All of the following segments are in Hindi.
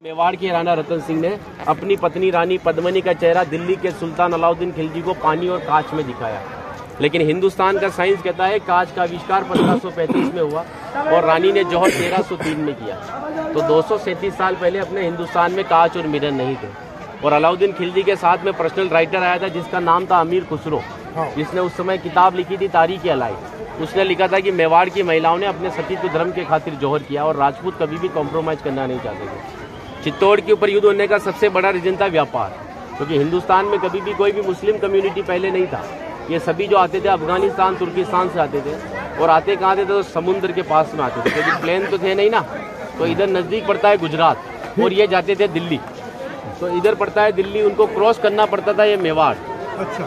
मेवाड़ की राणा रतन सिंह ने अपनी पत्नी रानी पद्मिनी का चेहरा दिल्ली के सुल्तान अलाउद्दीन खिलजी को पानी और कांच में दिखाया। लेकिन हिंदुस्तान का साइंस कहता है कांच का आविष्कार 1535 में हुआ और रानी ने जौहर 1303 में किया। तो 237 साल पहले अपने हिंदुस्तान में कांच और मिरर नहीं थे। और अलाउद्दीन खिलजी के साथ में पर्सनल राइटर आया था जिसका नाम था अमीर खुसरो, जिसने उस समय किताब लिखी थी तारीख अलाई। उसने लिखा था कि मेवाड़ की महिलाओं ने अपने सतीत्व धर्म के खातिर जौहर किया और राजपूत कभी भी कॉम्प्रोमाइज करना नहीं चाहते थे। चित्तौड़ के ऊपर युद्ध होने का सबसे बड़ा रीजन था व्यापार, क्योंकि हिंदुस्तान में कभी भी कोई भी मुस्लिम कम्युनिटी पहले नहीं था। ये सभी जो आते थे अफगानिस्तान तुर्किस्तान से आते थे और आते कहाँ थे तो समुद्र के पास में आते थे, क्योंकि प्लेन तो थे नहीं ना। तो इधर नजदीक पड़ता है गुजरात और ये जाते थे दिल्ली। तो इधर पड़ता है दिल्ली, उनको क्रॉस करना पड़ता था ये मेवाड़। अच्छा,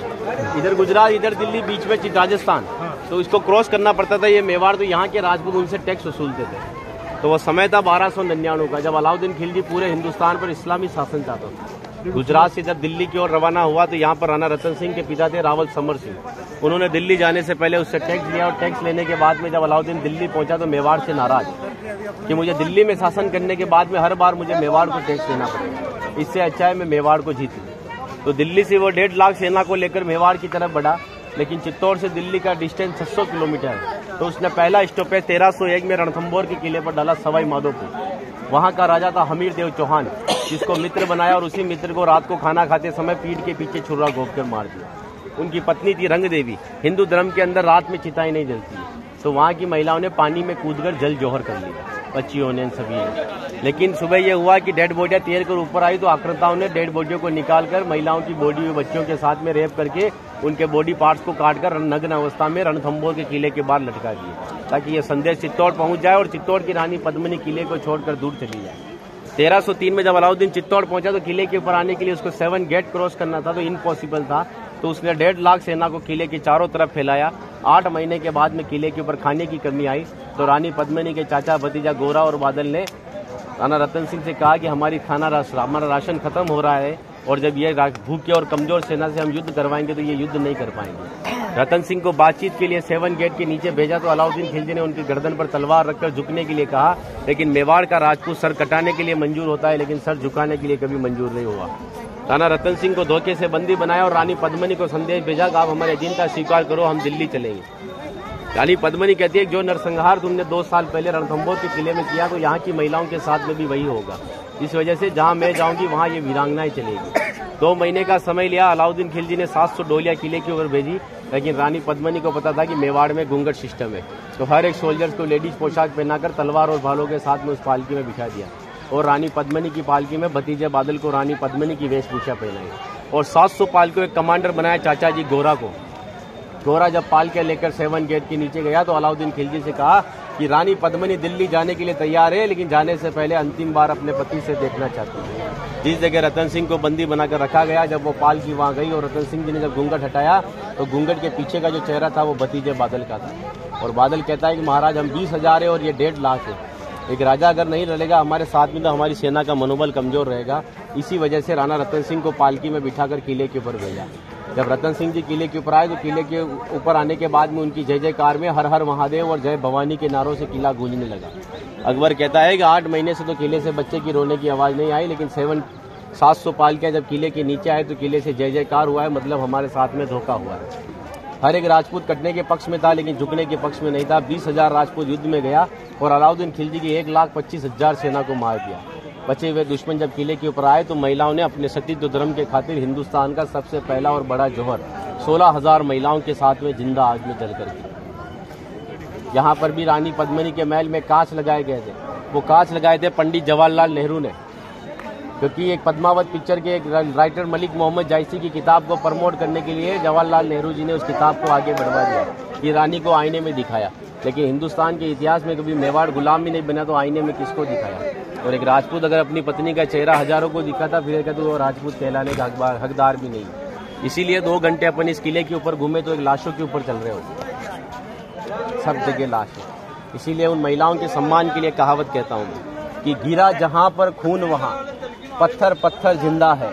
इधर गुजरात इधर दिल्ली, बीच में राजस्थान। तो इसको क्रॉस करना पड़ता था ये मेवाड़। तो यहाँ के राजपूत उनसे टैक्स वसूलते थे। तो वो समय था 1299 का, जब अलाउद्दीन खिलजी पूरे हिंदुस्तान पर इस्लामी शासन चाहता था। गुजरात से जब दिल्ली की ओर रवाना हुआ तो यहाँ पर राणा रतन सिंह के पिता थे रावल समर सिंह। उन्होंने दिल्ली जाने से पहले उससे टैक्स लिया और टैक्स लेने के बाद में जब अलाउद्दीन दिल्ली पहुंचा तो मेवाड़ से नाराज कि मुझे दिल्ली में शासन करने के बाद में हर बार मुझे मेवाड़ को टैक्स देना पड़ेगा, इससे अच्छा है मैं मेवाड़ को जीत लूं। तो दिल्ली से वो 1.5 लाख सेना को लेकर मेवाड़ की तरफ बढ़ा। लेकिन चित्तौड़ से दिल्ली का डिस्टेंस 600 किलोमीटर है। तो उसने पहला स्टॉपेज 1301 में रणथंभौर के किले पर डाला, सवाई माधोपुर। वहां का राजा था हमीर देव चौहान, जिसको मित्र बनाया और उसी मित्र को रात को खाना खाते समय पीठ के पीछे छुरा घोंप कर मार दिया। उनकी पत्नी थी रंग देवी। हिंदू धर्म के अंदर रात में चिताएं नहीं जलती, तो वहां की महिलाओं ने पानी में कूदकर जल जौहर कर लिया, बच्चियों ने, सभी ने। लेकिन सुबह यह हुआ कि डेड बॉडियां तैर कर ऊपर आई तो आक्रांताओं ने डेड बॉडियों को निकालकर महिलाओं की बॉडी बच्चों के साथ में रेप करके उनके बॉडी पार्ट्स को काटकर नग्न अवस्था में रणथंभौर के किले के बाहर लटका दिए, ताकि यह संदेश चित्तौड़ पहुंच जाए और चित्तौड़ की रानी पद्मिनी किले को छोड़कर दूर चली जाए। 1303 में जब अलाउद्दीन चित्तौड़ पहुंचा तो किले के ऊपर आने के लिए उसको 7 गेट क्रॉस करना था, तो इम्पॉसिबल था। तो उसने 1.5 लाख सेना को किले के चारों तरफ फैलाया। 8 महीने के बाद में किले के ऊपर खाने की कमी आई तो रानी पद्मिनी के चाचा भतीजा गोरा और बादल ने राणा रतन सिंह से कहा कि हमारा राशन खत्म हो रहा है और जब ये भूखे और कमजोर सेना से हम युद्ध करवाएंगे तो ये युद्ध नहीं कर पाएंगे। रतन सिंह को बातचीत के लिए 7 गेट के नीचे भेजा तो अलाउद्दीन खिलजी ने उनकी गर्दन पर तलवार रखकर झुकने के लिए कहा। लेकिन मेवाड़ का राजपूत सर कटाने के लिए मंजूर होता है, लेकिन सर झुकाने के लिए कभी मंजूर नहीं हुआ। राणा रतन सिंह को धोखे से बंदी बनाया और रानी पद्मिनी को संदेश भेजा कि आप हमारे अधीनता स्वीकार करो, हम दिल्ली चलेंगे। रानी पद्मिनी कहती है जो नरसंहार तुमने 2 साल पहले रणथंभौर के किले में किया तो यहाँ की महिलाओं के साथ में भी वही होगा। इस वजह से जहाँ मैं जाऊंगी वहाँ ये वीरांगनाएं चलेगी। 2 महीने का समय लिया। अलाउद्दीन खिलजी ने 700 डोलियां किले की ओर भेजी, लेकिन रानी पद्मिनी को पता था कि मेवाड़ में घूंघट सिस्टम है। तो हर एक सोल्जर्स को लेडीज पोशाक पहनाकर तलवार और भालों के साथ में उस पालकी में बिठा दिया और रानी पद्मिनी की पालकी में भतीजे बादल को रानी पद्मिनी की वेशभूषा पहनाई और 700 पालकों एक कमांडर बनाया चाचा जी गोरा को। गोरा जब पालके लेकर 7 गेट के नीचे गया तो अलाउद्दीन खिलजी से कहा कि रानी पद्मिनी दिल्ली जाने के लिए तैयार है, लेकिन जाने से पहले अंतिम बार अपने पति से देखना चाहती है। जिस जगह रतन सिंह को बंदी बनाकर रखा गया, जब वो पालकी वहां गई और रतन सिंह जी ने जब घूंघट हटाया तो घूंघट के पीछे का जो चेहरा था वो भतीजे बादल का था। और बादल कहता है कि महाराज हम 20,000 है और ये 1.5 लाख है। एक राजा अगर नहीं रहेगा हमारे साथ में तो हमारी सेना का मनोबल कमजोर रहेगा। इसी वजह से राणा रतन सिंह को पालकी में बिठाकर किले के ऊपर भेजा। जब रतन सिंह जी किले के ऊपर आए तो किले के ऊपर आने के बाद में उनकी जय जयकार में हर हर महादेव और जय भवानी के नारों से किला गूंजने लगा। अकबर कहता है कि 8 महीने से तो किले से बच्चे की रोने की आवाज नहीं आई, लेकिन 700 पालकियां जब किले के नीचे आए तो किले से जय जयकार हुआ है, मतलब हमारे साथ में धोखा हुआ है। हर एक राजपूत कटने के पक्ष में था लेकिन झुकने के पक्ष में नहीं था। 20,000 राजपूत युद्ध में गया और अलाउद्दीन खिलजी की 1,25,000 सेना को मार दिया। बचे हुए दुश्मन जब किले के ऊपर आए तो महिलाओं ने अपने सतीत्व धर्म के खातिर हिंदुस्तान का सबसे पहला और बड़ा जौहर 16,000 महिलाओं के साथ में जिंदा आग में जलकर किया। यहाँ पर भी रानी पद्मिनी के महल में कांच लगाए गए थे। वो कांच लगाए थे पंडित जवाहरलाल नेहरू ने, क्योंकि एक पद्मावत पिक्चर के एक राइटर मलिक मोहम्मद जायसी की किताब को प्रमोट करने के लिए जवाहरलाल नेहरू जी ने उस किताब को आगे बढ़वा दिया। ये रानी को आईने में दिखाया, लेकिन हिंदुस्तान के इतिहास में कभी मेवाड़ गुलाम भी नहीं बना तो आईने में किसको दिखाया। और एक राजपूत अगर अपनी पत्नी का चेहरा हजारों को दिखाता फिर कहते वो राजपूत कहलाने का हकदार भी नहीं। इसीलिए 2 घंटे अपन इस किले के ऊपर घूमे तो एक लाशों के ऊपर चल रहे होते, सब जगह लाश है। इसीलिए उन महिलाओं के सम्मान के लिए कहावत कहता हूँ कि गिरा जहाँ पर खून वहाँ पत्थर पत्थर जिंदा है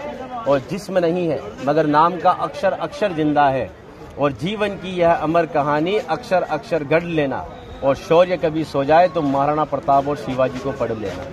और जिस्म नहीं है मगर नाम का अक्षर अक्षर जिंदा है। और जीवन की यह अमर कहानी अक्षर अक्षर गढ़ लेना और शौर्य कभी सो जाए तो महाराणा प्रताप और शिवाजी को पढ़ लेना।